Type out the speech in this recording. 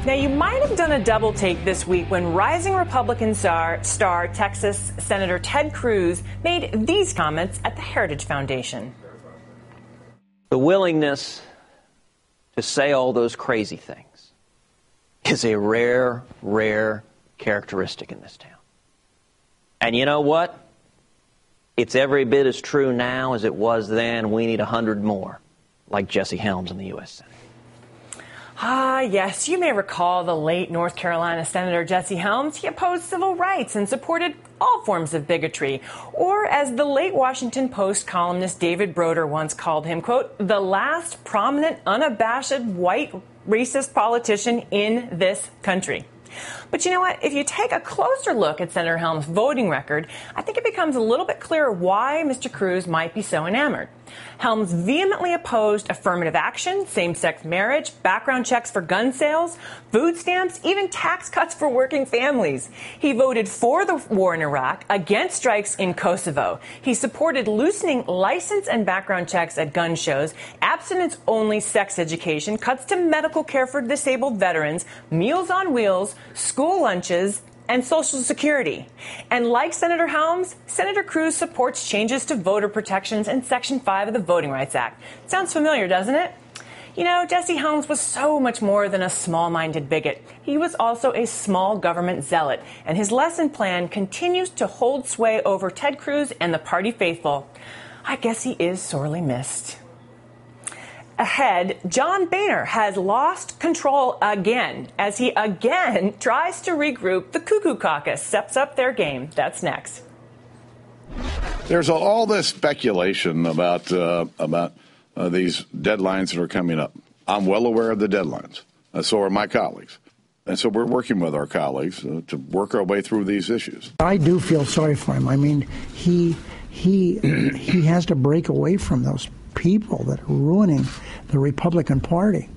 Now, you might have done a double take this week when rising Republican star Texas Senator Ted Cruz made these comments at the Heritage Foundation. The willingness to say all those crazy things is a rare, rare characteristic in this town. And you know what? It's every bit as true now as it was then. We need 100 more, like Jesse Helms in the U.S. Senate. Ah, yes, you may recall the late North Carolina Senator Jesse Helms. He opposed civil rights and supported all forms of bigotry. Or, as the late Washington Post columnist David Broder once called him, quote, the last prominent, unabashed, white, racist politician in this country. But you know what? If you take a closer look at Senator Helms' voting record, I think it becomes a little bit clearer why Mr. Cruz might be so enamored. Helms vehemently opposed affirmative action, same-sex marriage, background checks for gun sales, food stamps, even tax cuts for working families. He voted for the war in Iraq, against strikes in Kosovo. He supported loosening license and background checks at gun shows, abstinence-only sex education, cuts to medical care for disabled veterans, Meals on Wheels, school lunches, and Social Security. And like Senator Helms, Senator Cruz supports changes to voter protections in Section 5 of the Voting Rights Act. Sounds familiar, doesn't it? You know, Jesse Helms was so much more than a small-minded bigot. He was also a small government zealot, and his lesson plan continues to hold sway over Ted Cruz and the party faithful. I guess he is sorely missed. Ahead, John Boehner has lost control again as he again tries to regroup the Cuckoo Caucus. Steps up their game. That's next. There's all this speculation about these deadlines that are coming up. I'm well aware of the deadlines. So are my colleagues. And so we're working with our colleagues to work our way through these issues. I do feel sorry for him. I mean, he has to break away from those people that are ruining the Republican Party.